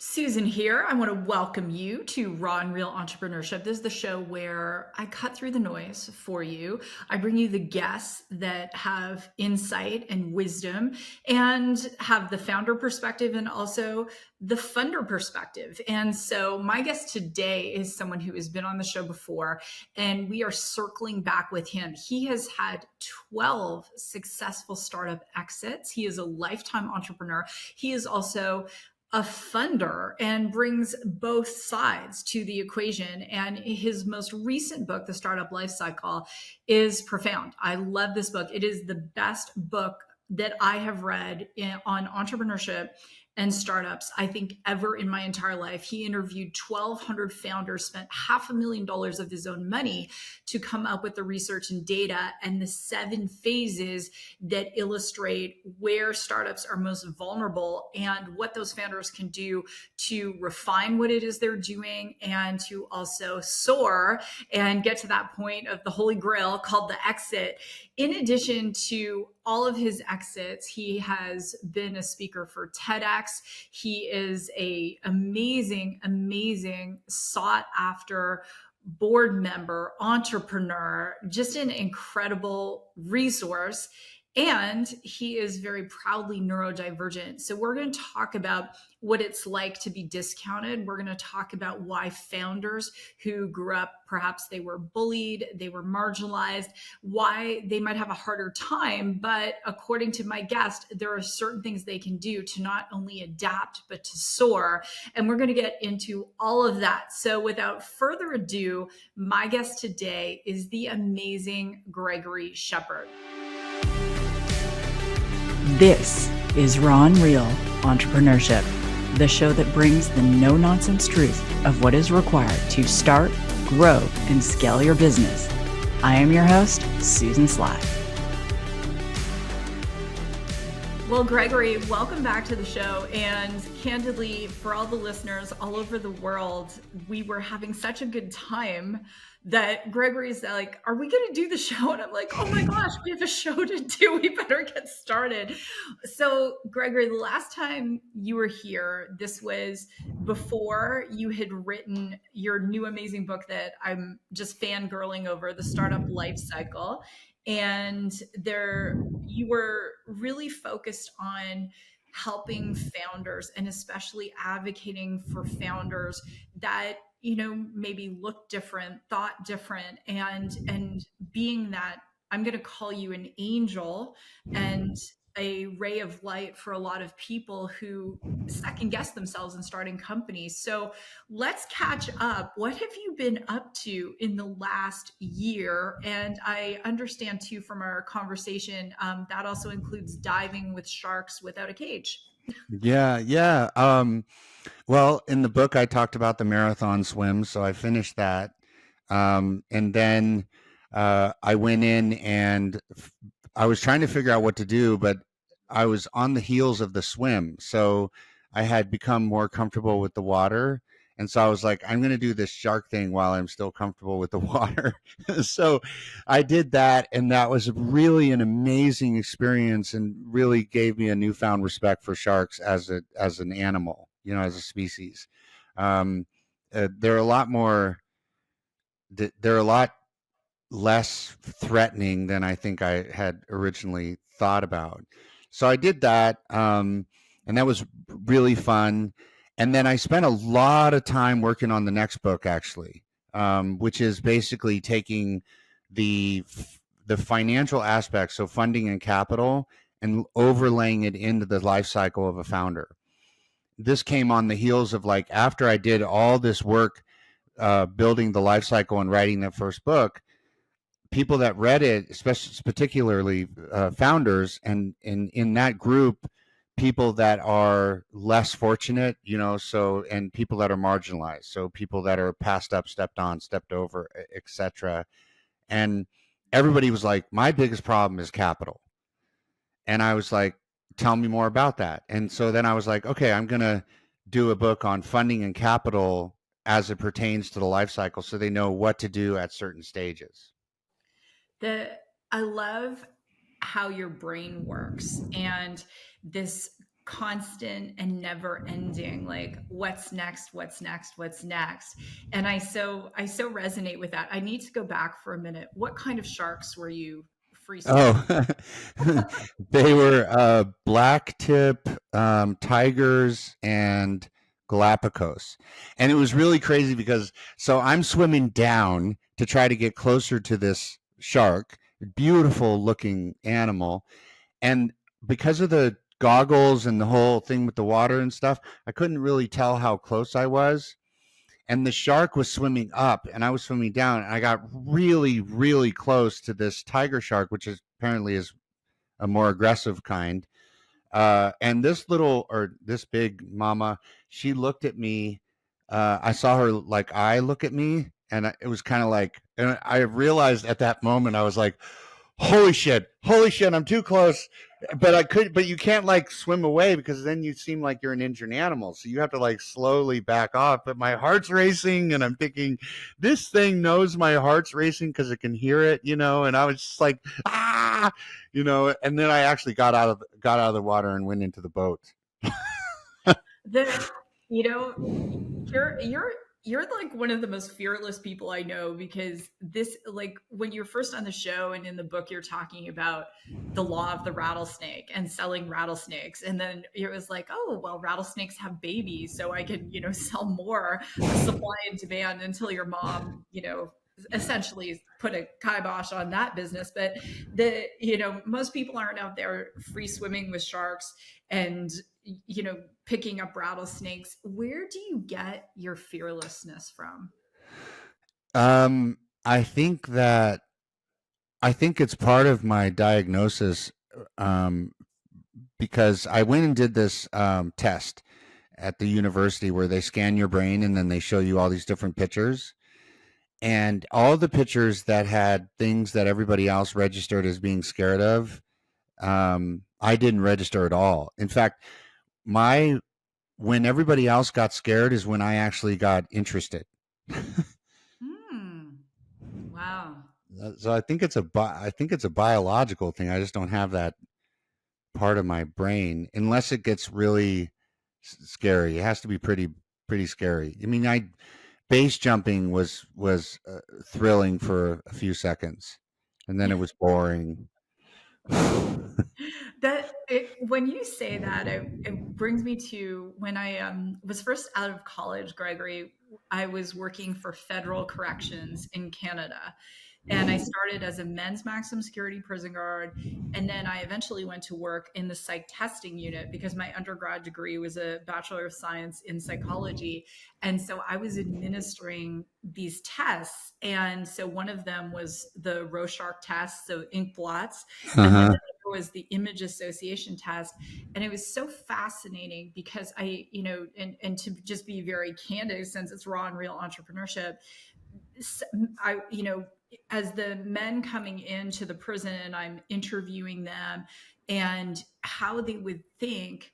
Susan here. I want to welcome you to Raw and Real Entrepreneurship. This is the show where I cut through the noise for you. I bring you the guests that have insight and wisdom and have the founder perspective and also the funder perspective. And so my guest today is someone who has been on the show before, and we are circling back with him. He has had 12 successful startup exits. He is a lifetime entrepreneur. He is also a funder and brings both sides to the equation. And his most recent book, The Startup Life Cycle, is profound. I love this book. It is the best book that I have read on entrepreneurship and startups, I think, ever in my entire life. He interviewed 1,200 founders, spent $500,000 of his own money to come up with the research and data and the 7 phases that illustrate where startups are most vulnerable and what those founders can do to refine what it is they're doing and to also soar and get to that point of the holy grail called the exit. In addition to all of his exits, he has been a speaker for TEDx. He is a amazing sought after board member, entrepreneur, just an incredible resource. And he is very proudly neurodivergent. So we're going to talk about what it's like to be discounted. We're going to talk about why founders who grew up, perhaps they were bullied, they were marginalized, why they might have a harder time. But according to my guest, there are certain things they can do to not only adapt, but to soar. And we're going to get into all of that. So without further ado, my guest today is the amazing Gregory Shepard. This is Raw and Real Entrepreneurship, the show that brings the no-nonsense truth of what is required to start, grow, and scale your business. I am your host, Susan Sly. Well, Gregory, welcome back to the show. And candidly, for all the listeners all over the world, we were having such a good time that Gregory's like, are we going to do the show? And I'm like, oh my gosh, we have a show to do. We better get started. So Gregory, the last time you were here, this was before you had written your new amazing book that I'm just fangirling over, The Startup Life Cycle. And there you were really focused on helping founders and especially advocating for founders that maybe look different, thought different, and being that, I'm going to call you an angel and a ray of light for a lot of people who second guess themselves in starting companies. So let's catch up. What have you been up to in the last year? And I understand too from our conversation that also includes diving with sharks without a cage. Yeah. Well, in the book, I talked about the marathon swim, so I finished that. And then I went in and I was trying to figure out what to do, but I was on the heels of the swim. So I had become more comfortable with the water. And so I was like, I'm going to do this shark thing while I'm still comfortable with the water. So I did that. And that was really an amazing experience and really gave me a newfound respect for sharks as an animal, as a species. They're a lot more, they're a lot less threatening than I think I had originally thought about. So I did that. And that was really fun. And then I spent a lot of time working on the next book, actually, which is basically taking the financial aspects, so funding and capital, and overlaying it into the life cycle of a founder. This came on the heels of after I did all this work building the life cycle and writing that first book, people that read it, especially particularly founders, and in that group, people that are less fortunate, and people that are marginalized, so people that are passed up, stepped on, stepped over, etc. And everybody was like, my biggest problem is capital. And I was like, tell me more about that. And so then I was like, okay, I'm going to do a book on funding and capital as it pertains to the life cycle, so they know what to do at certain stages. I love how your brain works and this constant and never ending, like what's next, what's next, what's next. And I so resonate with that. I need to go back for a minute. What kind of sharks were you free swimming? Oh, they were black tip tigers and Galapagos. And it was really crazy because so I'm swimming down to try to get closer to this shark, beautiful looking animal. And because of the goggles and the whole thing with the water and stuff, I couldn't really tell how close I was. And the shark was swimming up and I was swimming down, and I got really, really close to this tiger shark, which is apparently is a more aggressive kind. And this big mama, she looked at me. I saw her like eye look at me, and it was kind of like, and I realized at that moment, I was like, holy shit, I'm too close. But you can't like swim away because then you seem like you're an injured animal. So you have to like slowly back off. But my heart's racing, and I'm thinking, this thing knows my heart's racing because it can hear it, and I was just like, and then I actually got out of the water and went into the boat. The, you know, you're like one of the most fearless people I know, because this, like, when you're first on the show and in the book, you're talking about the law of the rattlesnake and selling rattlesnakes. And then it was like, oh, well, rattlesnakes have babies, so I can, sell more, supply and demand, until your mom, essentially put a kibosh on that business. But most people aren't out there free swimming with sharks and, picking up rattlesnakes. Where do you get your fearlessness from? I think it's part of my diagnosis, because I went and did this test at the university where they scan your brain and then they show you all these different pictures. And all the pictures that had things that everybody else registered as being scared of, I didn't register at all. In fact, when everybody else got scared is when I actually got interested. Wow. So I think it's a biological thing. I just don't have that part of my brain unless it gets really scary. It has to be pretty scary. I mean, base jumping was thrilling for a few seconds, and then it was boring. When you say that, it brings me to when I was first out of college, Gregory. I was working for federal corrections in Canada. And I started as a men's maximum security prison guard. And then I eventually went to work in the psych testing unit because my undergrad degree was a Bachelor of Science in psychology. And so I was administering these tests. And so one of them was the Rorschach test, so ink blots. And then there was the image association test. And it was so fascinating because and to just be very candid, since it's raw and real entrepreneurship, as the men coming into the prison, I'm interviewing them and how they would think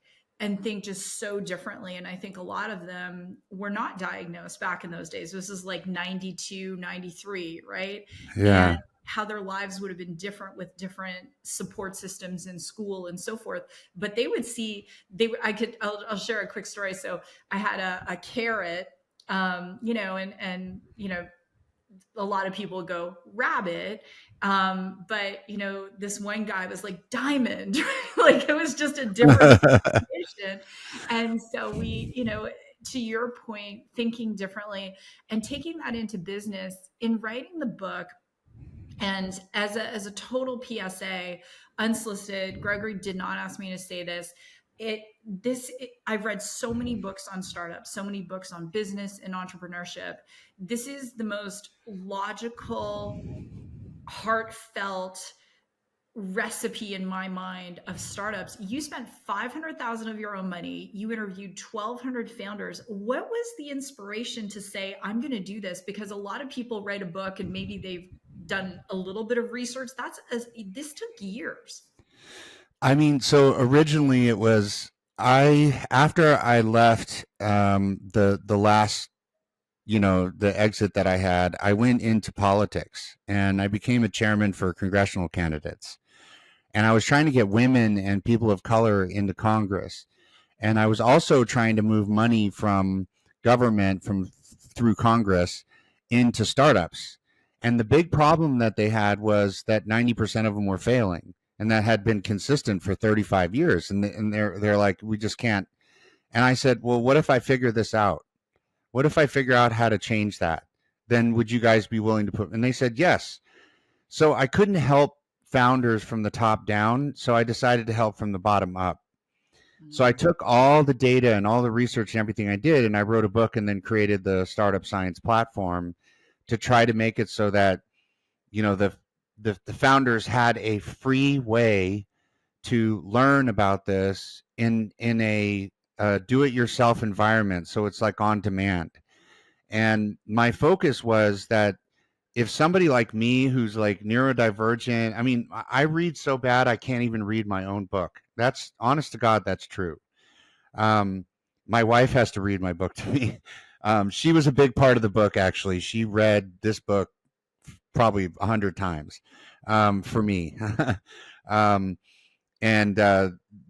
just so differently. And I think a lot of them were not diagnosed back in those days. This is like 92, 93, right? Yeah. And how their lives would have been different with different support systems in school and so forth. But they would see, I'll share a quick story. So I had a carrot, a lot of people go rabbit. But this one guy was like diamond, like it was just a different situation. And so we, to your point, thinking differently and taking that into business in writing the book. And as a total PSA, unsolicited, Gregory did not ask me to say this. I've read so many books on startups, so many books on business and entrepreneurship. This is the most logical, heartfelt recipe in my mind of startups. You spent $500,000 of your own money. You interviewed 1,200 founders. What was the inspiration to say, I'm going to do this? Because a lot of people write a book and maybe they've done a little bit of research. This took years. I mean, so originally it was after I left the last, the exit that I had, I went into politics and I became a chairman for congressional candidates. And I was trying to get women and people of color into Congress. And I was also trying to move money from government, from through Congress, into startups. And the big problem that they had was that 90% of them were failing, and that had been consistent for 35 years. And they're like, we just can't. And I said, well, what if I figure this out? What if I figure out how to change that? Then would you guys be willing to put? And they said yes. So I couldn't help founders from the top down. So I decided to help from the bottom up. So I took all the data and all the research and everything I did, and I wrote a book and then created the Startup Science platform to try to make it so that, you know, the founders had a free way to learn about this in a do-it-yourself environment. So it's like on demand. And my focus was that if somebody like me who's like neurodivergent, I mean, I read so bad I can't even read my own book. That's honest to God, that's true. My wife has to read my book to me. She was a big part of the book, actually. She read this book probably 100 times for me. And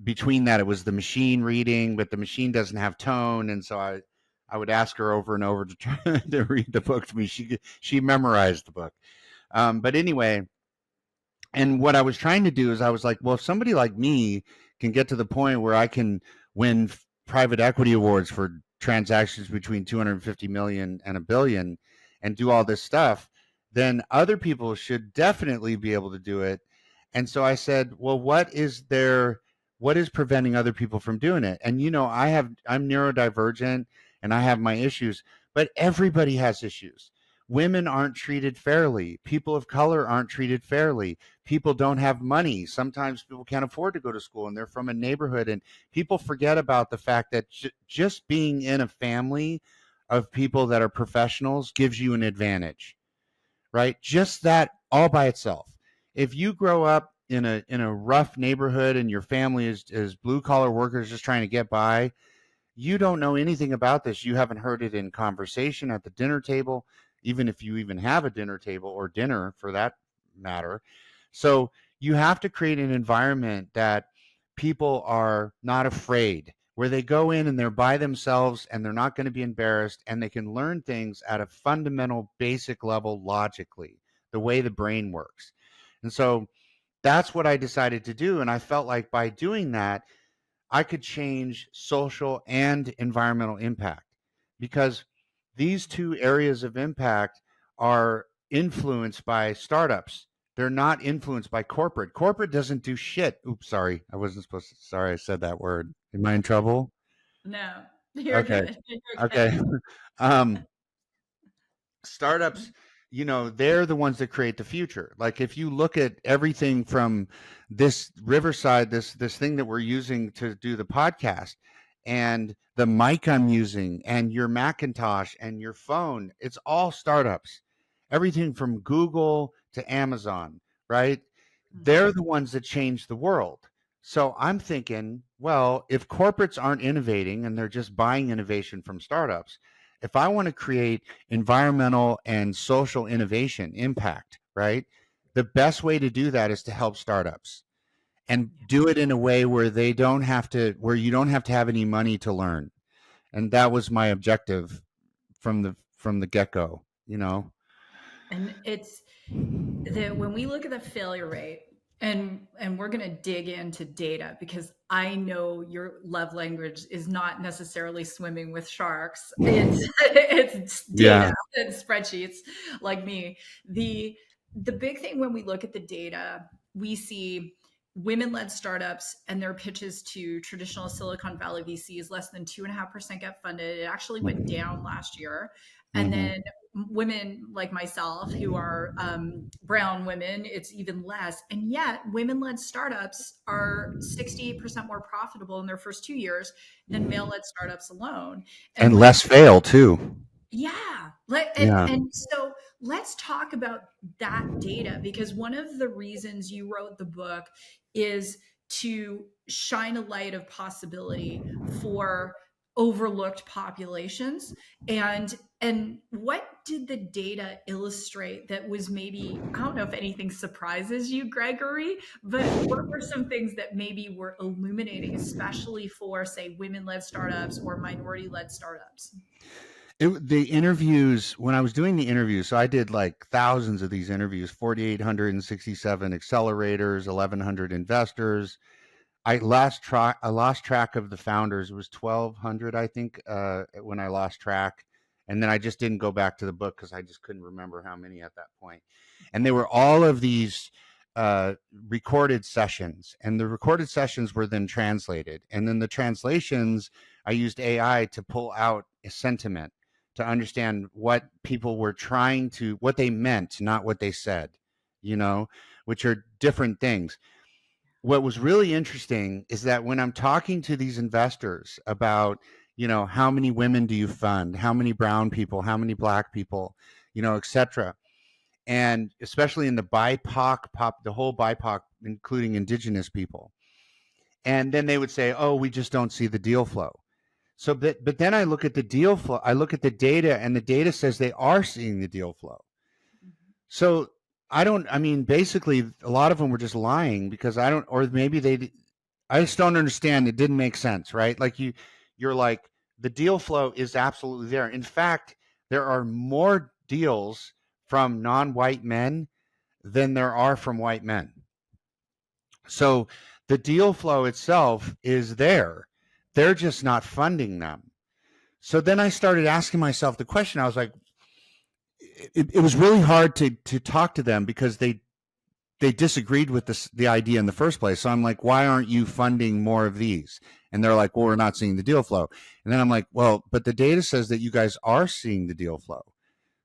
between that, it was the machine reading, but the machine doesn't have tone. And so I would ask her over and over to try to read the book to me. She memorized the book. But anyway, and what I was trying to do is I was like, well, if somebody like me can get to the point where I can win private equity awards for transactions between 250 million and $1 billion and do all this stuff, then other people should definitely be able to do it. And so I said, well, what is preventing other people from doing it? And, you know, I'm neurodivergent and I have my issues, but everybody has issues. Women aren't treated fairly. People of color aren't treated fairly. People don't have money. Sometimes people can't afford to go to school and they're from a neighborhood, and people forget about the fact that just being in a family of people that are professionals gives you an advantage, right? Just that all by itself. If you grow up in a rough neighborhood and your family is blue collar workers just trying to get by, you don't know anything about this. You haven't heard it in conversation at the dinner table, even if you even have a dinner table or dinner for that matter. So you have to create an environment that people are not afraid, where they go in and they're by themselves and they're not going to be embarrassed, and they can learn things at a fundamental basic level logically, the way the brain works. And so that's what I decided to do. And I felt like by doing that, I could change social and environmental impact, because these two areas of impact are influenced by startups. They're not influenced by corporate. Corporate doesn't do shit. Oops, sorry. I wasn't supposed to. Sorry, I said that word. Am I in trouble? No, you're Okay. good. You're Okay. good. Startups, you know, they're the ones that create the future. Like if you look at everything from this Riverside, this thing that we're using to do the podcast, and the mic I'm using, and your Macintosh and your phone, it's all startups. Everything from Google to Amazon, right? They're the ones that change the world. So I'm thinking, well, if corporates aren't innovating and they're just buying innovation from startups, if I want to create environmental and social innovation impact, right? The best way to do that is to help startups and do it in a way where you don't have to have any money to learn. And that was my objective from the get-go, you know. And it's that when we look at the failure rate, and we're going to dig into data, because I know your love language is not necessarily swimming with sharks. It's data and spreadsheets, like me. The big thing when we look at the data, we see women-led startups and their pitches to traditional Silicon Valley VCs, less than 2.5% get funded. It actually went down last year. And then women like myself, who are brown women, it's even less. And yet women-led startups are 68% more profitable in their first 2 years than male-led startups alone. And less fail too. Yeah. Yeah. And so let's talk about that data, because one of the reasons you wrote the book is to shine a light of possibility for overlooked populations. And what did the data illustrate that was maybe, I don't know if anything surprises you, Gregory, but what were some things that maybe were illuminating, especially for, say, women-led startups or minority-led startups? The interviews, when I was doing the interviews, so I did like thousands of these interviews, 4,867 accelerators, 1,100 investors. I lost track of the founders. It was 1,200, I think, when I lost track. And then I just didn't go back to the book because I just couldn't remember how many at that point. And they were all of these recorded sessions, and the recorded sessions were then translated. And then the translations, I used AI to pull out a sentiment to understand what people were what they meant, not what they said, which are different things. What was really interesting is that when I'm talking to these investors about, how many women do you fund, how many brown people, how many black people, et cetera, and especially in the the whole BIPOC, including indigenous people, and then they would say, "Oh, we just don't see the deal flow." So, but then I look at the deal flow, I look at the data, and the data says they are seeing the deal flow. So basically a lot of them were just lying because or maybe I just don't understand. It didn't make sense, right? Like you're like, the deal flow is absolutely there. In fact, there are more deals from non-white men than there are from white men. So the deal flow itself is there. They're just not funding them. So then I started asking myself the question. I was like, it was really hard to talk to them because they disagreed with the idea in the first place. So I'm like, why aren't you funding more of these? And they're like, well, we're not seeing the deal flow. And then I'm like, well, but the data says that you guys are seeing the deal flow.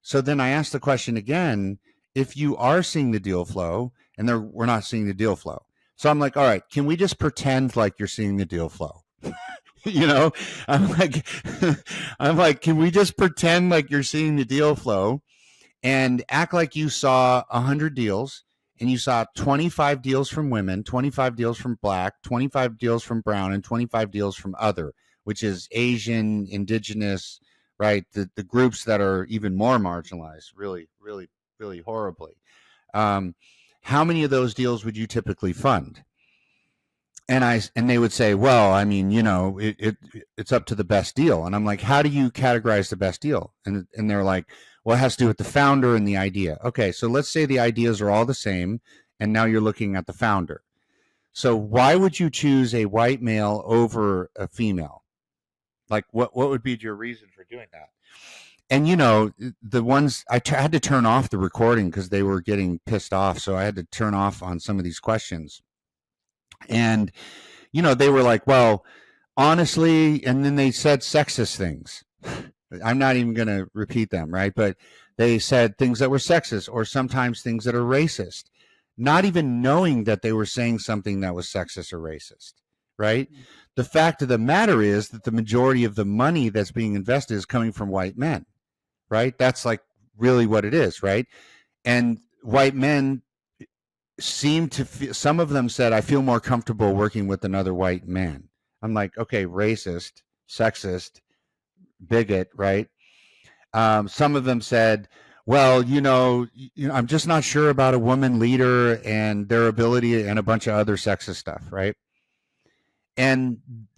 So then I asked the question again, if you are seeing the deal flow and we're not seeing the deal flow. So I'm like, all right, can we just pretend like you're seeing the deal flow? I'm like, can we just pretend like you're seeing the deal flow and act like you saw 100 deals and you saw 25 deals from women, 25 deals from black, 25 deals from brown, and 25 deals from other, which is Asian, indigenous, right? The groups that are even more marginalized, really, really, really horribly. How many of those deals would you typically fund? And they would say, well, I mean, it's up to the best deal. And I'm like, how do you categorize the best deal? And they're like, well, it has to do with the founder and the idea. Okay, so let's say the ideas are all the same, and now you're looking at the founder. So why would you choose a white male over a female? Like, what would be your reason for doing that? And the ones I had to turn off the recording because they were getting pissed off. So I had to turn off on some of these questions. And, they were like, well, honestly, and then they said sexist things. I'm not even going to repeat them, right? But they said things that were sexist or sometimes things that are racist, not even knowing that they were saying something that was sexist or racist, right? Mm-hmm. The fact of the matter is that the majority of the money that's being invested is coming from white men, right? That's like really what it is, right? And white men seem to feel, some of them said, I feel more comfortable working with another white man. I'm like, okay, racist, sexist, bigot, right? Some of them said, well, I'm just not sure about a woman leader and their ability and a bunch of other sexist stuff, right?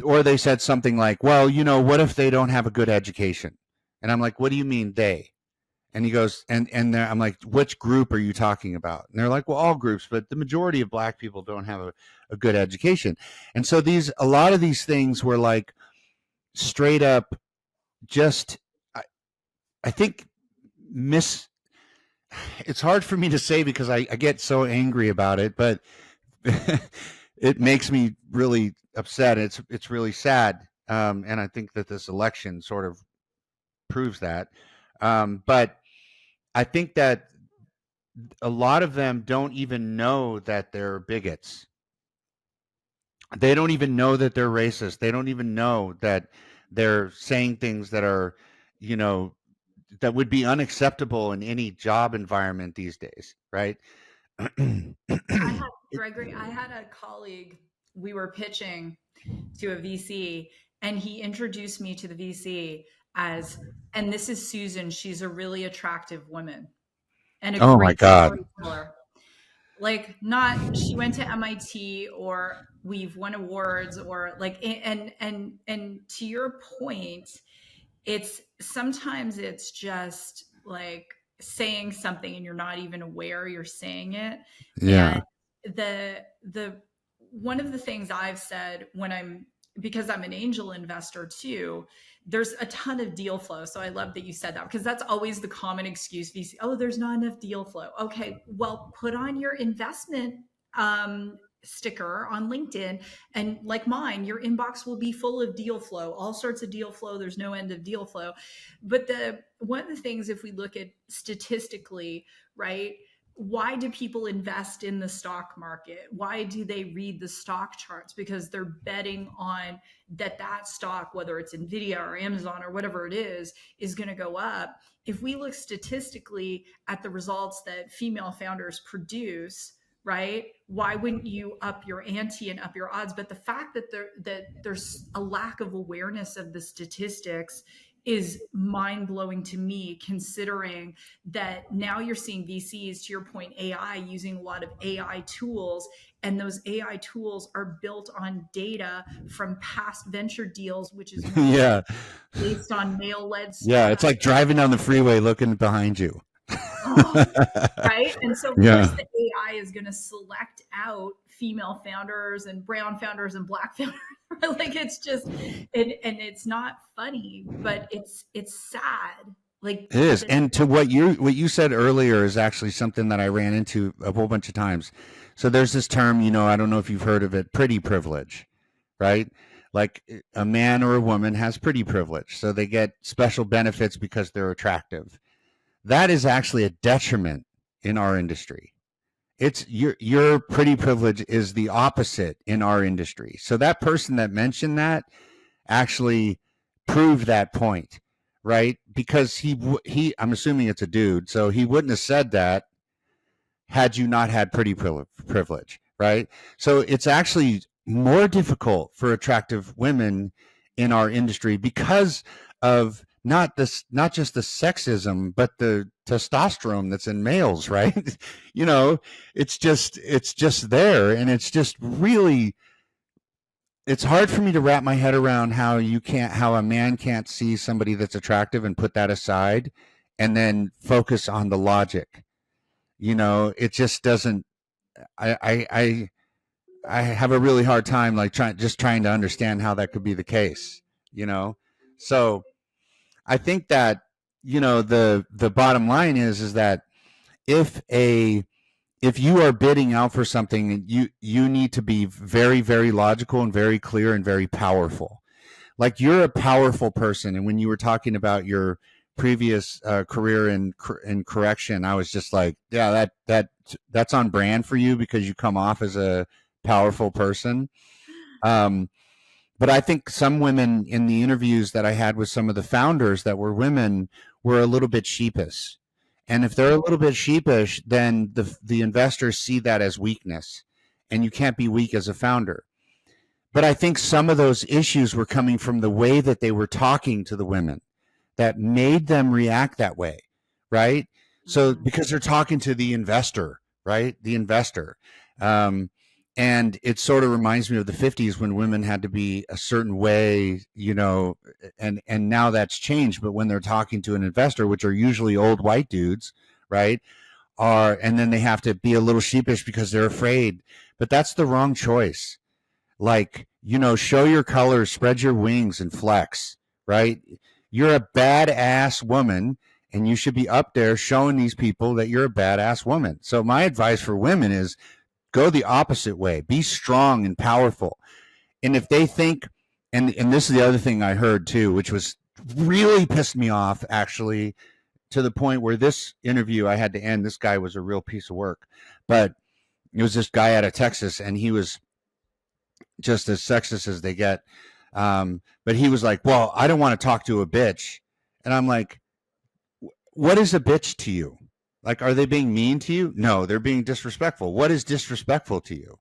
Or they said something like, well, what if they don't have a good education? And I'm like, what do you mean they? And he goes, and I'm like, which group are you talking about? And they're like, well, all groups, but the majority of black people don't have a good education. And so a lot of these things were like straight up just, I think it's hard for me to say because I get so angry about it, but it makes me really upset. It's really sad. And I think that this election sort of proves that. But I think that a lot of them don't even know that they're bigots. They don't even know that they're racist. They don't even know that they're saying things that are, that would be unacceptable in any job environment these days, right? Gregory, I had a colleague, we were pitching to a VC, and he introduced me to the VC as, and this is Susan. She's a really attractive woman and a Oh my great God. storyteller. Like, not she went to MIT or we've won awards or like, and to your point, it's sometimes it's just like saying something and you're not even aware you're saying it. And Yeah. the one of the things I've said when because I'm an angel investor too, there's a ton of deal flow. So I love that you said that, because that's always the common excuse. VC, oh, there's not enough deal flow. Okay, well, put on your investment sticker on LinkedIn, and like mine, your inbox will be full of deal flow, all sorts of deal flow. There's no end of deal flow. But one of the things, if we look at statistically, right, why do people invest in the stock market? Why do they read the stock charts? Because they're betting on that stock, whether it's Nvidia or Amazon or whatever it is going to go up. If we look statistically at the results that female founders produce, right, why wouldn't you up your ante and up your odds? But the fact that there's a lack of awareness of the statistics is mind-blowing to me, considering that now you're seeing VCs, to your point, AI, using a lot of AI tools, and those AI tools are built on data from past venture deals, which is Yeah. based on male-led Yeah. It's like driving down the freeway looking behind you. right? And so, of Yeah. course, the AI is going to select out female founders and brown founders and black founders. Like, it's just, and it's not funny, but it's sad. Like, It is. And to what you said earlier is actually something that I ran into a whole bunch of times. So there's this term, I don't know if you've heard of it, pretty privilege, right? Like a man or a woman has pretty privilege. So they get special benefits because they're attractive. That is actually a detriment in our industry. It's your pretty privilege is the opposite in our industry. So that person that mentioned that actually proved that point, right? Because I'm assuming it's a dude, so he wouldn't have said that had you not had pretty privilege, right? So it's actually more difficult for attractive women in our industry because of not just the sexism, but the testosterone that's in males, right? It's just there, and it's just really, it's hard for me to wrap my head around how a man can't see somebody that's attractive and put that aside and then focus on the logic. It just doesn't, I have a really hard time like trying to understand how that could be the case, So I think that, the bottom line is that if you are bidding out for something, you need to be very, very logical and very clear and very powerful. Like, you're a powerful person. And when you were talking about your previous career in correction, I was just like, yeah, that's on brand for you because you come off as a powerful person. But I think some women in the interviews that I had with some of the founders that were women were a little bit sheepish. And if they're a little bit sheepish, then the investors see that as weakness, and you can't be weak as a founder. But I think some of those issues were coming from the way that they were talking to the women that made them react that way, right? So because they're talking to the investor, right? The investor. And it sort of reminds me of the 50s when women had to be a certain way, and now that's changed. But when they're talking to an investor, which are usually old white dudes, right? And then they have to be a little sheepish because they're afraid. But that's the wrong choice. Like, show your colors, spread your wings, and flex, right? You're a badass woman, and you should be up there showing these people that you're a badass woman. So my advice for women is go the opposite way. Be strong and powerful. And if they think, and this is the other thing I heard too, which was really pissed me off, actually, to the point where this interview I had to end. This guy was a real piece of work. But it was this guy out of Texas, and he was just as sexist as they get. But he was like, well, I don't want to talk to a bitch. And I'm like, what is a bitch to you? Like, are they being mean to you? No, they're being disrespectful. What is disrespectful to you?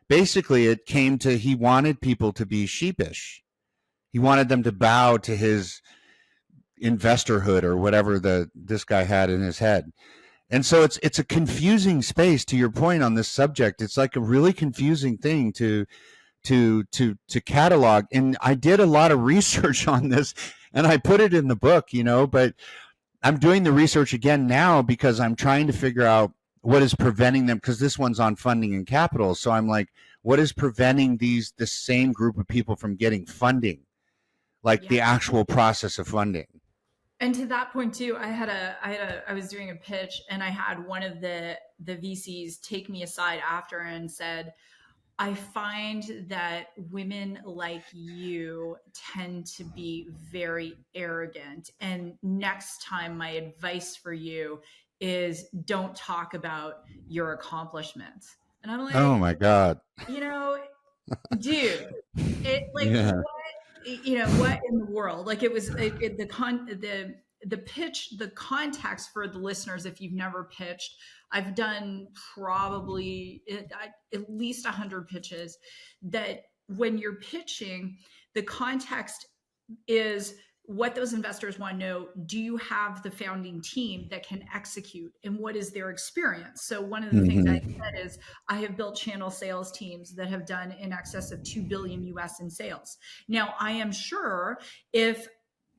Basically, it came to, he wanted people to be sheepish. He wanted them to bow to his investorhood or whatever this guy had in his head. And so it's a confusing space, to your point on this subject. It's like a really confusing thing to catalog. And I did a lot of research on this and I put it in the book, but I'm doing the research again now because I'm trying to figure out what is preventing them, because this one's on funding and capital. So I'm like, what is preventing the same group of people from getting funding, like the actual process of funding? And to that point too, I was doing a pitch and I had one of the VCs take me aside after and said, I find that women like you tend to be very arrogant. And next time, my advice for you is don't talk about your accomplishments. And I'm like, oh my God, dude, what in the world? Like, it was the pitch, the context for the listeners, if you've never pitched, I've done probably at least 100 pitches, that when you're pitching, the context is what those investors want to know. Do you have the founding team that can execute, and what is their experience? So one of the things I said is I have built channel sales teams that have done in excess of 2 billion US in sales. Now, I am sure if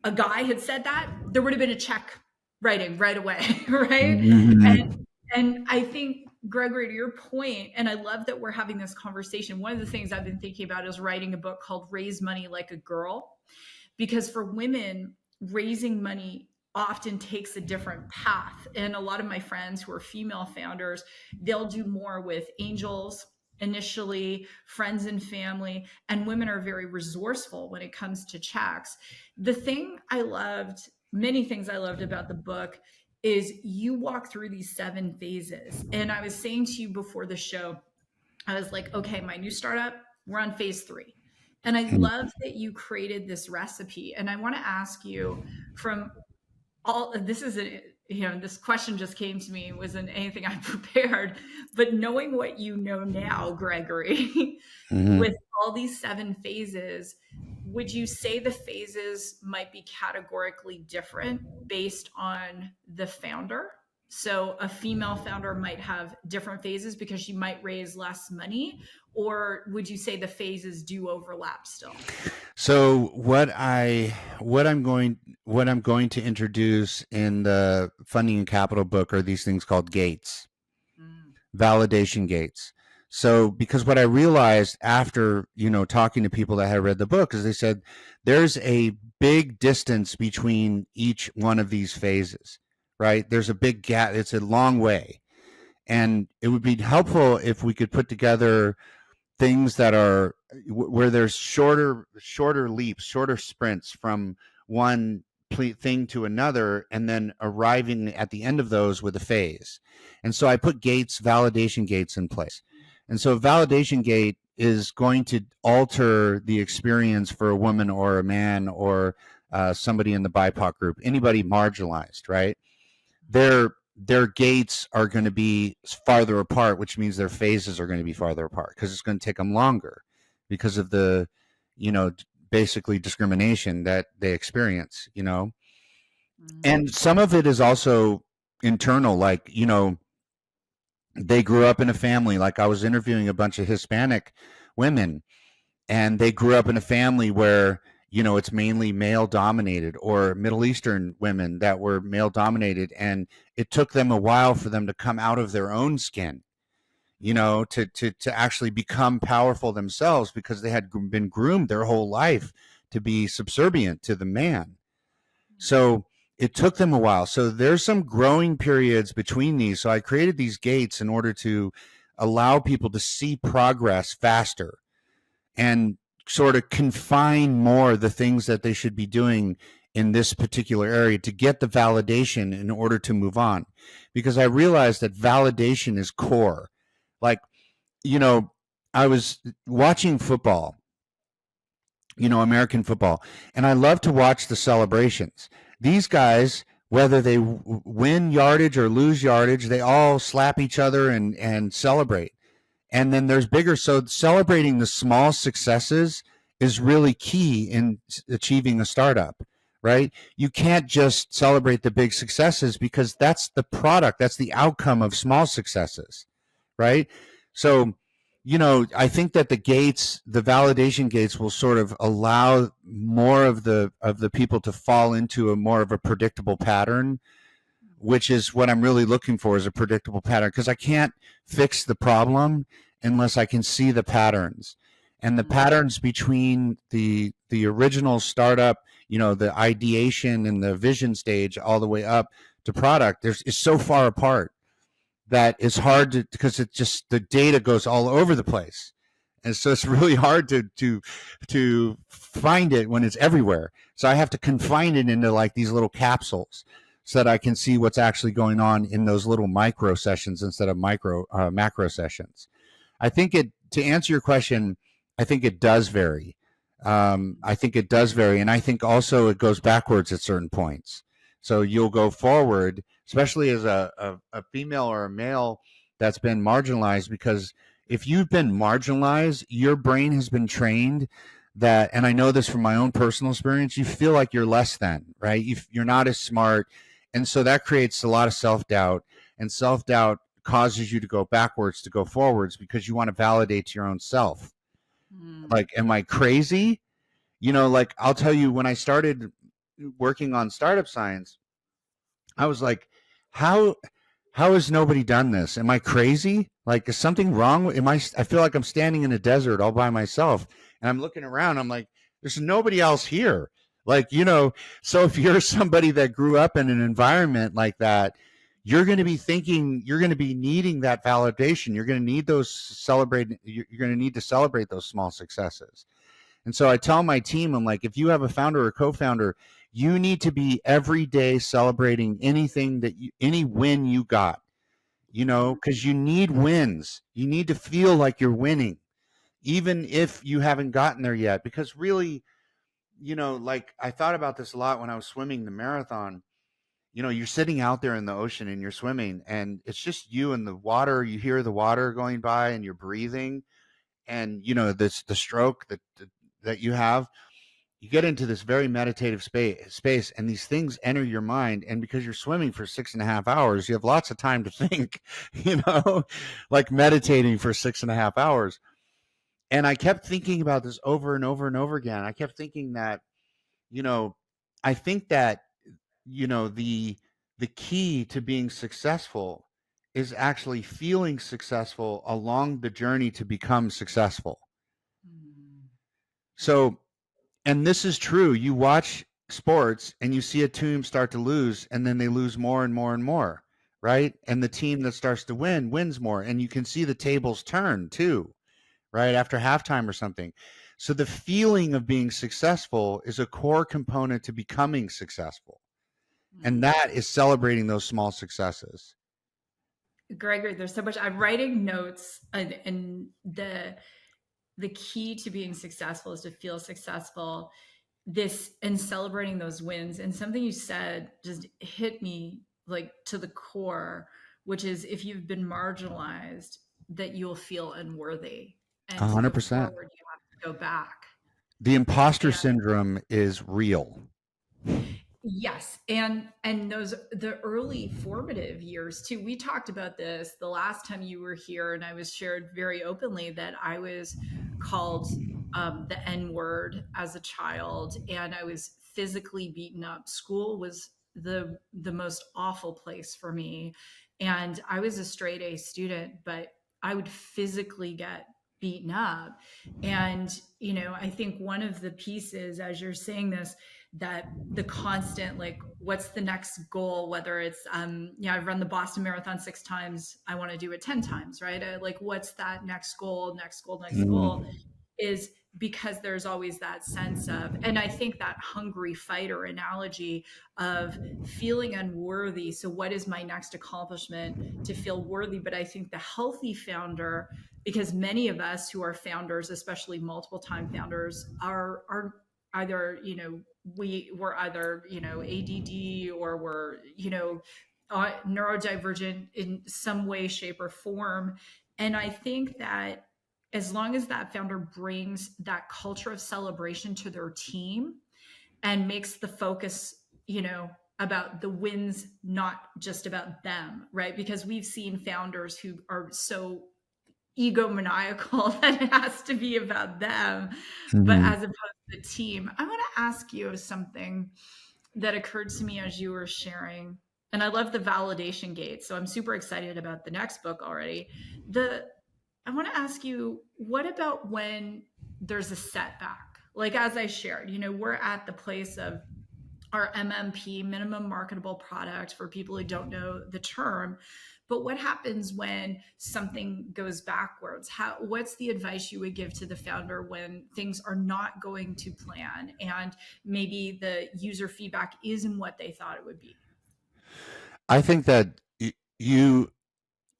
a guy had said that, there would have been a check writing right away, right? And I think, Gregory, to your point, and I love that we're having this conversation, one of the things I've been thinking about is writing a book called Raise Money Like a Girl. Because for women, raising money often takes a different path. And a lot of my friends who are female founders, they'll do more with angels initially, friends and family, and women are very resourceful when it comes to checks. Many things I loved about the book is you walk through these 7 phases. And I was saying to you before the show, I was like, okay, my new startup, we're on phase 3. And I love that you created this recipe. And I want to ask you, from all, this question just came to me, wasn't anything I prepared, but knowing what you know now, Gregory, with all these 7 phases, would you say the phases might be categorically different based on the founder? So a female founder might have different phases because she might raise less money, or would you say the phases do overlap still? So what I'm going to introduce in the funding and capital book are these things called gates, validation gates. So because what I realized after, talking to people that had read the book is they said there's a big distance between each one of these phases, right? There's a big gap. It's a long way. And it would be helpful if we could put together things that are where there's shorter leaps, shorter sprints from one thing to another, and then arriving at the end of those with a phase. And so I put validation gates in place. And so a validation gate is going to alter the experience for a woman or a man or somebody in the BIPOC group, anybody marginalized, right? Their gates are going to be farther apart, which means their phases are going to be farther apart because it's going to take them longer because of the, basically discrimination that they experience, And some of it is also internal, like, they grew up in a family. Like I was interviewing a bunch of Hispanic women and they grew up in a family where, it's mainly male dominated, or Middle Eastern women that were male dominated. And it took them a while for them to come out of their own skin, to actually become powerful themselves because they had been groomed their whole life to be subservient to the man. So it took them a while. So there's some growing periods between these. So I created these gates in order to allow people to see progress faster and sort of confine more the things that they should be doing in this particular area to get the validation in order to move on. Because I realized that validation is core. Like, I was watching football, American football, and I love to watch the celebrations. These guys, whether they win yardage or lose yardage, they all slap each other and celebrate. And then there's bigger. So celebrating the small successes is really key in achieving a startup, right? You can't just celebrate the big successes because that's the product, that's the outcome of small successes, right? So, I think that the validation gates will sort of allow more of the people to fall into a more of a predictable pattern, which is what I'm really looking for, is a predictable pattern, because I can't fix the problem unless I can see the patterns. And the patterns between the original startup, the ideation and the vision stage all the way up to product, is so far apart that it's hard to, because it just, the data goes all over the place. And so it's really hard to find it when it's everywhere. So I have to confine it into like these little capsules so that I can see what's actually going on in those little micro sessions instead of macro sessions. I think to answer your question, I think it does vary. I think it does vary. And I think also it goes backwards at certain points. So you'll go forward, especially as a female or a male that's been marginalized, because if you've been marginalized, your brain has been trained that, and I know this from my own personal experience, you feel like you're less than, right? You're not as smart. And so that creates a lot of self-doubt, and self-doubt causes you to go backwards to go forwards because you want to validate to your own self. Like, am I crazy? Like, I'll tell you, when I started working on startup science, I was like, how has nobody done this? Am I crazy? Like, is something wrong? I feel like I'm standing in a desert all by myself, and I'm looking around. I'm like, there's nobody else here. Like, so if you're somebody that grew up in an environment like that, you're going to be thinking, you're going to be needing that validation. You're going to need you're going to need to celebrate those small successes. And so I tell my team, I'm like, if you have a founder or co-founder, you need to be every day celebrating any win you got, because you need wins. You need to feel like you're winning, even if you haven't gotten there yet. Because really, like, I thought about this a lot when I was swimming the marathon. You're sitting out there in the ocean and you're swimming, and it's just you and the water. You hear the water going by and you're breathing, and the stroke that you have. You get into this very meditative space, and these things enter your mind. And because you're swimming for 6.5 hours, you have lots of time to think, like meditating for 6.5 hours. And I kept thinking about this over and over and over again. I kept thinking that, I think that, the key to being successful is actually feeling successful along the journey to become successful. So, and this is true. You watch sports and you see a team start to lose, and then they lose more and more and more, right? And the team that starts to win wins more. And you can see the tables turn too, right? After halftime or something. So the feeling of being successful is a core component to becoming successful. And that is celebrating those small successes. Gregory, there's so much. I'm writing notes, and the key to being successful is to feel successful. This, and celebrating those wins. And something you said just hit me like to the core, which is, if you've been marginalized, that you'll feel unworthy. And to go 100%. forward, you have to go back. The imposter syndrome is real. Yes, and the early formative years too. We talked about this the last time you were here, and I was shared very openly that I was called the N word as a child, and I was physically beaten up. School was the most awful place for me, and I was a straight A student, but I would physically get beaten up. And I think one of the pieces, as you're saying this, that the constant, like, what's the next goal, whether it's I've run the Boston Marathon 6 times, I want to do it 10 times, right? Like, what's that next goal, is because there's always that sense of, and I think that hungry fighter analogy of feeling unworthy. So what is my next accomplishment to feel worthy? But I think the healthy founder, because many of us who are founders, especially multiple time founders, are either, we're either, ADD, or we're, neurodivergent in some way, shape, or form. And I think that as long as that founder brings that culture of celebration to their team and makes the focus, about the wins, not just about them, right? Because we've seen founders who are so egomaniacal that it has to be about them, but Mhm. as opposed to the team. I want to ask you something that occurred to me as you were sharing. And I love the validation gate. So I'm super excited about the next book already. I want to ask you, what about when there's a setback? Like as I shared, we're at the place of our MMP, minimum marketable product, for people who don't know the term. But what happens when something goes backwards? What's the advice you would give to the founder when things are not going to plan and maybe the user feedback isn't what they thought it would be? I think that you,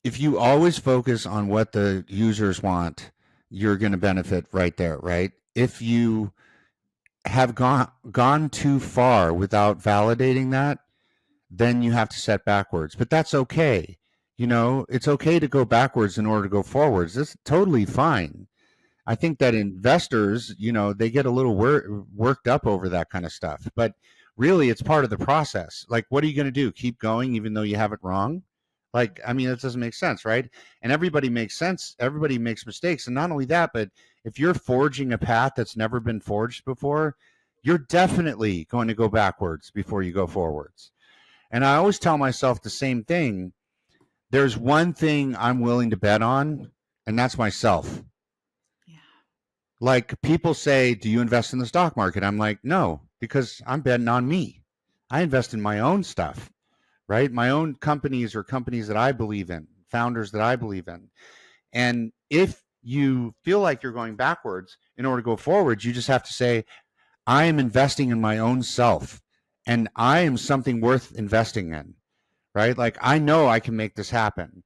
if you always focus on what the users want, you're going to benefit right there, right? If you have gone too far without validating that, then you have to set backwards. But that's okay. It's okay to go backwards in order to go forwards. That's totally fine. I think that investors, they get a little worked up over that kind of stuff. But really, it's part of the process. Like, what are you going to do? Keep going even though you have it wrong? Like, I mean, it doesn't make sense, right? And everybody makes sense. Everybody makes mistakes. And not only that, but if you're forging a path that's never been forged before, you're definitely going to go backwards before you go forwards. And I always tell myself the same thing. There's one thing I'm willing to bet on, and that's myself. Yeah. Like, people say, do you invest in the stock market? I'm like, no, because I'm betting on me. I invest in my own stuff, right? My own companies or companies that I believe in, founders that I believe in. And if you feel like you're going backwards, in order to go forwards, you just have to say, I am investing in my own self, and I am something worth investing in, right? Like, I know I can make this happen.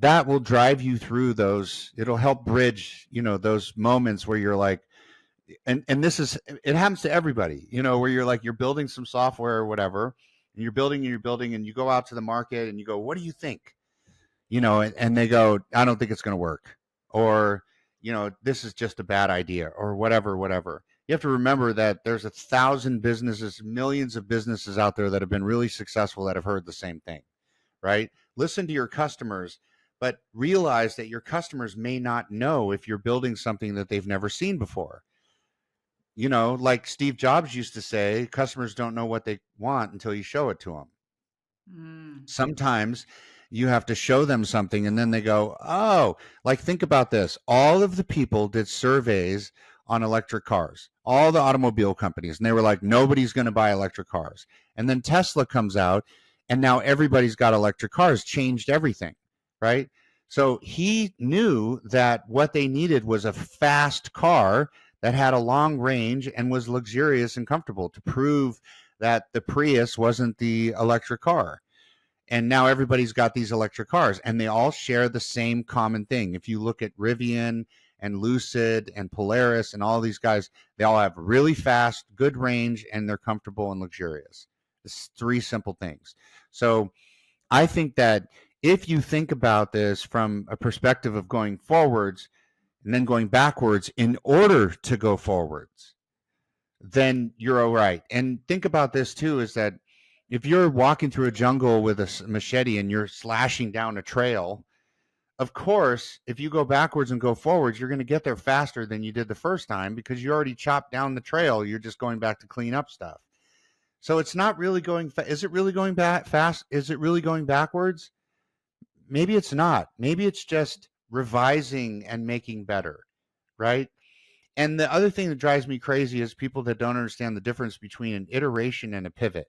That will drive you through those. It'll help bridge, those moments where you're like, and this is, it happens to everybody, where you're like, you're building some software or whatever, and you're building, and you go out to the market and you go, what do you think? And they go, I don't think it's going to work, or, this is just a bad idea, or whatever. You have to remember that there's 1,000 businesses, millions of businesses out there that have been really successful that have heard the same thing, right? Listen to your customers, but realize that your customers may not know if you're building something that they've never seen before. Like Steve Jobs used to say, customers don't know what they want until you show it to them. Mm. Sometimes you have to show them something and then they go, oh, like, think about this. All of the people did surveys on electric cars, all the automobile companies, and they were like, nobody's going to buy electric cars. And then Tesla comes out and now everybody's got electric cars, changed everything, right? So he knew that what they needed was a fast car that had a long range and was luxurious and comfortable, to prove that the Prius wasn't the electric car. And now everybody's got these electric cars, and they all share the same common thing. If you look at Rivian and Lucid and Polaris and all these guys, they all have really fast, good range, and they're comfortable and luxurious. It's three simple things. So I think that if you think about this from a perspective of going forwards and then going backwards in order to go forwards, then you're all right. And think about this too, is that if you're walking through a jungle with a machete and you're slashing down a trail, of course, if you go backwards and go forwards, you're going to get there faster than you did the first time, because you already chopped down the trail. You're just going back to clean up stuff. So it's not really going is it really going back fast? Is it really going backwards? Maybe it's not. Maybe it's just revising and making better, right? And the other thing that drives me crazy is people that don't understand the difference between an iteration and a pivot.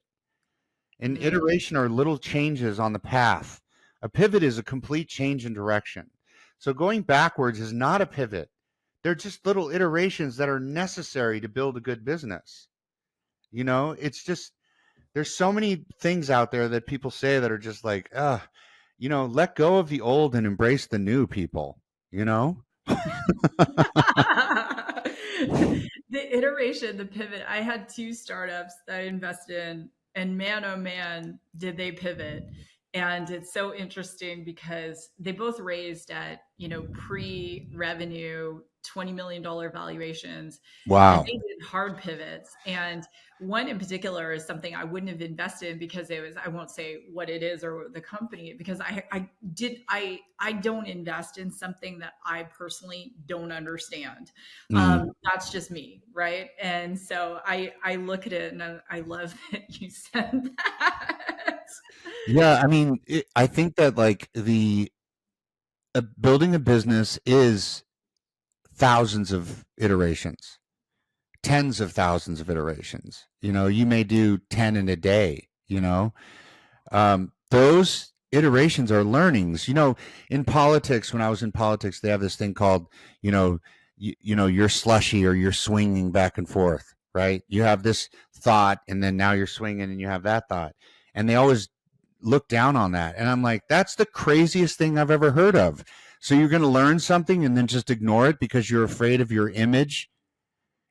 An Mm. iteration are little changes on the path. A pivot is a complete change in direction. So going backwards is not a pivot. They're just little iterations that are necessary to build a good business. It's just, there's so many things out there that people say that are just like, let go of the old and embrace the new, people, you know? The iteration, the pivot. I had two startups that I invested in, and man, oh man, did they pivot. And it's so interesting because they both raised at, pre-revenue $20 million valuations, and Wow. they did hard pivots. And one in particular is something I wouldn't have invested in because it was, I won't say what it is or the company, because I don't invest in something that I personally don't understand. Mm. That's just me, right? And so I look at it and I love that you said that. Yeah, I mean, I think that like the building a business is thousands of iterations, tens of thousands of iterations. You may do 10 in a day, those iterations are learnings. In politics, when I was in politics, they have this thing called, you're slushy or you're swinging back and forth, right? You have this thought and then now you're swinging and you have that thought. And they always look down on that. And I'm like, that's the craziest thing I've ever heard of. So you're going to learn something and then just ignore it because you're afraid of your image.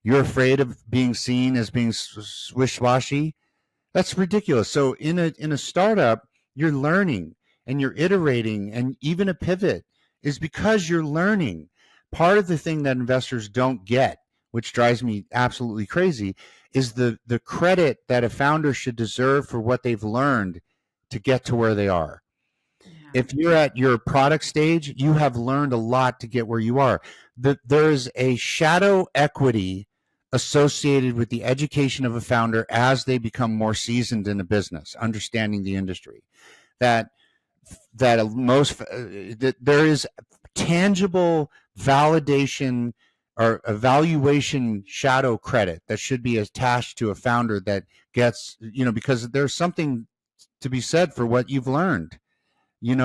You're afraid of being seen as being swish-washy. That's ridiculous. So in a startup, you're learning and you're iterating, and even a pivot is because you're learning. Part of the thing that investors don't get, which drives me absolutely crazy, is the credit that a founder should deserve for what they've learned to get to where they are. Yeah. If you're at your product stage, you have learned a lot to get where you are. There's a shadow equity associated with the education of a founder as they become more seasoned in a business, understanding the industry. That there is tangible validation or evaluation shadow credit that should be attached to a founder that gets, because there's something to be said for what you've learned. You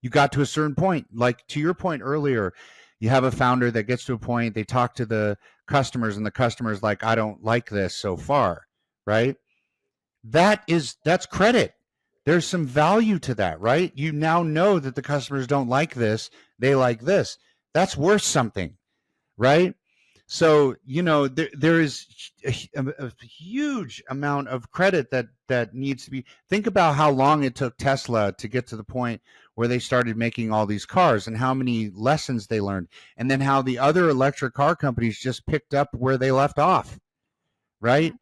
got to a certain point, like to your point earlier, you have a founder that gets to a point, they talk to the customers and the customer's like, I don't like this so far, right? That's credit. There's some value to that, right? You now know that the customers don't like this, they like this. That's worth something, right? So, there is a huge amount of credit that needs to be. Think about how long it took Tesla to get to the point where they started making all these cars and how many lessons they learned, and then how the other electric car companies just picked up where they left off, right?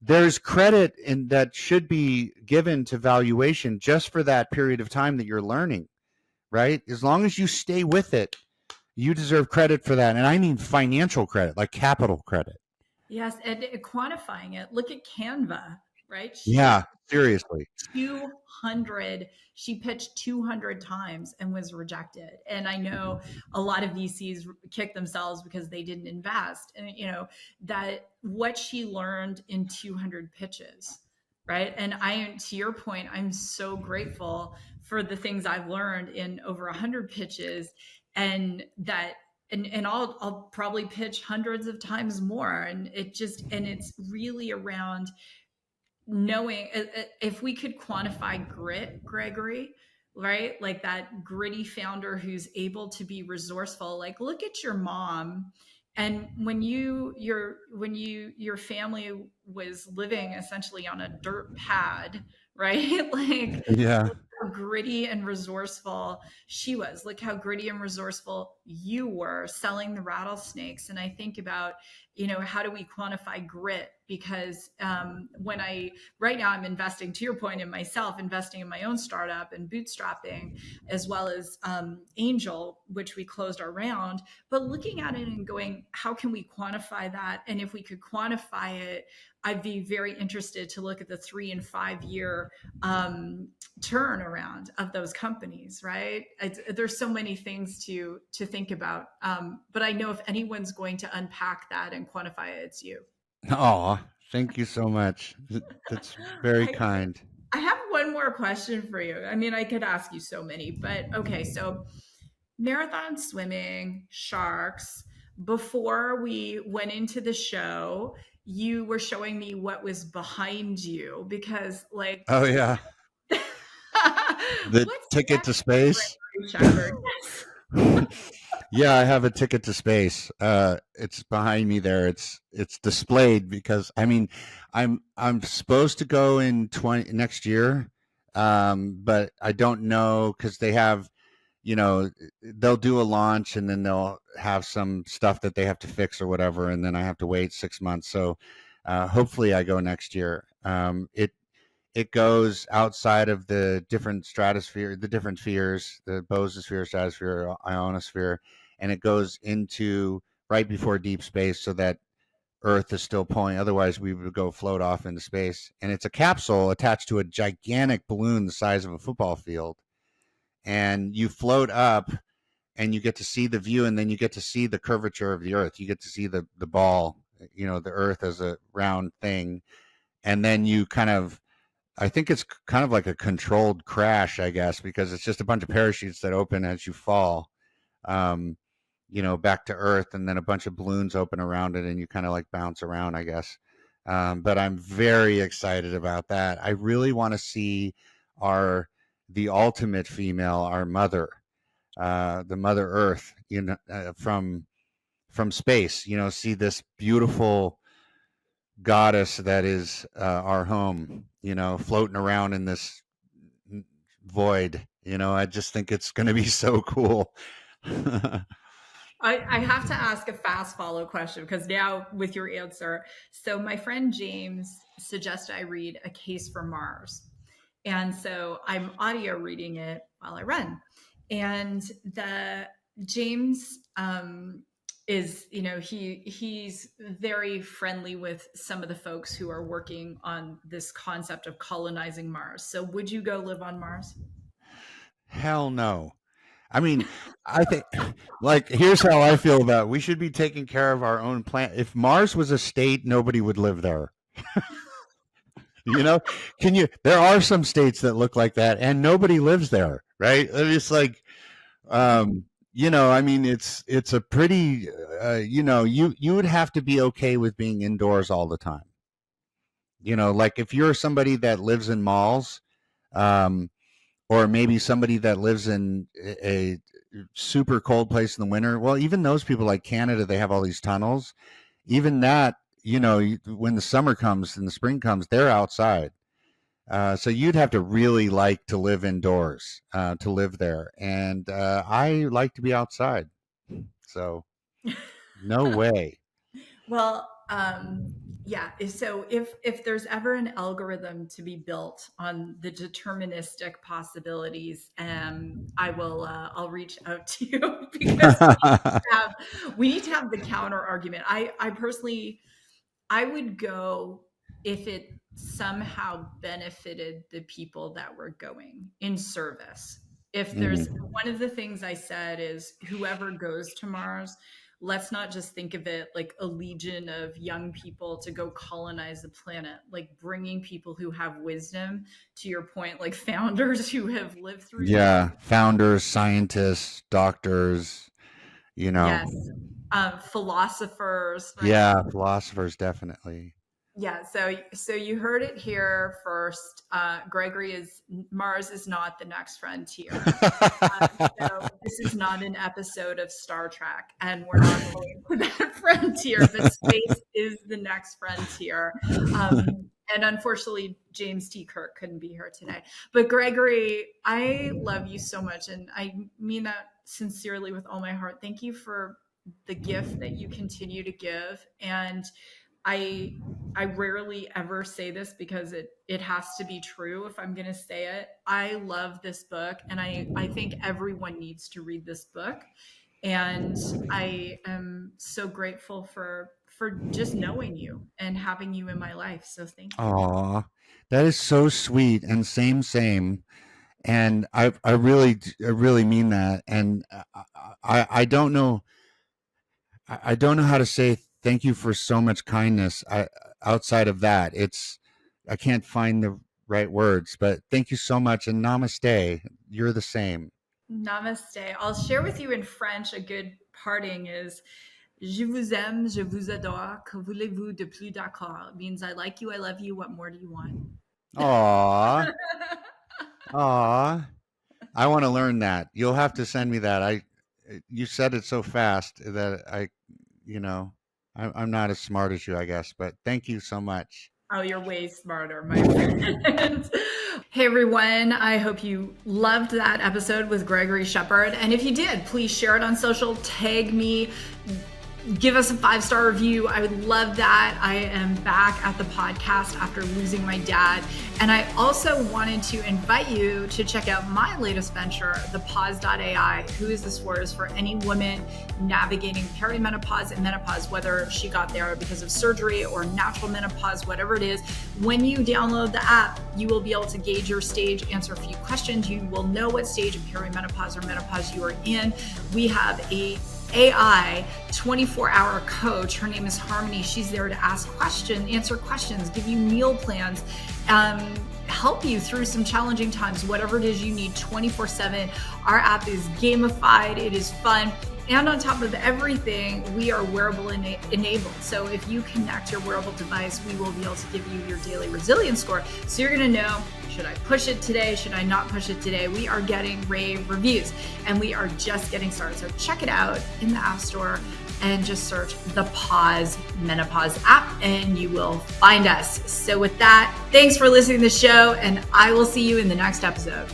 There's credit that should be given to valuation just for that period of time that you're learning, right? As long as you stay with it, you deserve credit for that. And I mean financial credit, like capital credit. Yes, and quantifying it. Look at Canva, right? Yeah, seriously. 200, she pitched 200 times and was rejected. And I know a lot of VCs kick themselves because they didn't invest. And, that what she learned in 200 pitches, right? And to your point, I'm so grateful for the things I've learned in over 100 pitches, and that and I'll probably pitch hundreds of times more. And it's really around knowing if we could quantify grit, Gregory, right? Like that gritty founder who's able to be resourceful. Like look at your mom. And when your family was living essentially on a dirt pad, right? Like Yeah. how gritty and resourceful she was. Look how gritty and resourceful you were selling the rattlesnakes. And I think about, how do we quantify grit? Because right now I'm investing, to your point, in myself, investing in my own startup and bootstrapping, as well as Angel, which we closed our round. But looking at it and going, how can we quantify that? And if we could quantify it, I'd be very interested to look at the 3 and 5 year turnaround of those companies, right? There's so many things to think about. But I know if anyone's going to unpack that and quantify it, it's you. Oh, thank you so much. That's very I, kind. I have one more question for you. I mean, I could ask you so many, but okay. So marathon swimming, sharks. Before we went into the show, you were showing me what was behind you because, like, Oh yeah, the what's ticket to next, space. Gregory Shepard? Yeah, I have a ticket to space. It's behind me there. It's displayed because I mean, I'm supposed to go in next year. But I don't know because they have, they'll do a launch and then they'll have some stuff that they have to fix or whatever, and then I have to wait 6 months. So hopefully I go next year. It goes outside of the different stratosphere, the different spheres, the bososphere, stratosphere, ionosphere, and it goes into right before deep space so that Earth is still pulling. Otherwise, we would go float off into space. And it's a capsule attached to a gigantic balloon the size of a football field. And you float up and you get to see the view, and then you get to see the curvature of the Earth. You get to see the ball, the Earth as a round thing. And then you kind of, I think it's kind of like a controlled crash, I guess, because it's just a bunch of parachutes that open as you fall. Back to Earth, and then a bunch of balloons open around it, and you kind of like bounce around, I guess. But I'm very excited about that. I really want to see the ultimate female, our mother, the Mother Earth, from space. See this beautiful goddess that is our home, floating around in this void. I just think it's going to be so cool. I have to ask a fast follow question because now with your answer. So my friend James suggested I read A Case for Mars. And so I'm audio reading it while I run. And the James is, he's very friendly with some of the folks who are working on this concept of colonizing Mars. So would you go live on Mars? Hell no. I mean, I think, like, here's how I feel about it. We should be taking care of our own planet. If Mars was a state, nobody would live there. There are some states that look like that and nobody lives there, right? It's like, I mean, it's a pretty, you would have to be okay with being indoors all the time. Like if you're somebody that lives in malls, or maybe somebody that lives in a super cold place in the winter. Well, even those people like Canada, they have all these tunnels. Even that, when the summer comes and the spring comes, they're outside. So you'd have to really like to live indoors to live there. And I like to be outside. So no way. Well, yeah. So if there's ever an algorithm to be built on the deterministic possibilities, I'll reach out to you because we need to have the counter argument. I personally, I would go if it somehow benefited the people that were going in service. If there's one of the things I said is whoever goes to Mars, let's not just think of it like a legion of young people to go colonize the planet, like bringing people who have wisdom, to your point, like founders who have lived through. Yeah. Founders, scientists, doctors, Yes. Philosophers. Right? Yeah. Philosophers, definitely. Yeah, so you heard it here first. Mars is not the next frontier. So this is not an episode of Star Trek, and we're not going to that frontier. But space is the next frontier. And unfortunately, James T. Kirk couldn't be here today. But Gregory, I love you so much, and I mean that sincerely with all my heart. Thank you for the gift that you continue to give. And I rarely ever say this because it has to be true if I'm going to say it. I love this book, and I think everyone needs to read this book. And I am so grateful for just knowing you and having you in my life. So thank you. Aw, that is so sweet, and same. And I really mean that. And I don't know. I don't know how to say thank you for so much kindness. Outside of that, I can't find the right words, but thank you so much, and namaste. You're the same. Namaste. I'll share with you in French. A good parting is Je vous aime, je vous adore. Que voulez-vous de plus d'accord? It means I like you, I love you. What more do you want? Aw. Aw. I want to learn that. You'll have to send me that. You said it so fast that I'm not as smart as you, I guess, but thank you so much. Oh, you're way smarter, my friend. Hey, Hey everyone, I hope you loved that episode with Gregory Shepard. And if you did, please share it on social, tag me, give us a 5-star review. I would love that. I am back at the podcast after losing my dad. And I also wanted to invite you to check out my latest venture, the Pause.ai. Who is this for? Is for any woman navigating perimenopause and menopause, whether she got there because of surgery or natural menopause, whatever it is. When you download the app, you will be able to gauge your stage, answer a few questions. You will know what stage of perimenopause or menopause you are in. We have a AI 24-hour coach. Her name is Harmony. She's there to ask questions, answer questions, give you meal plans, help you through some challenging times, whatever it is you need 24/7. Our app is gamified. It is fun. And on top of everything, we are wearable enabled. So if you connect your wearable device, we will be able to give you your daily resilience score. So you're going to know, should I push it today? Should I not push it today? We are getting rave reviews and we are just getting started. So check it out in the App Store and just search the Pause Menopause app and you will find us. So with that, thanks for listening to the show and I will see you in the next episode.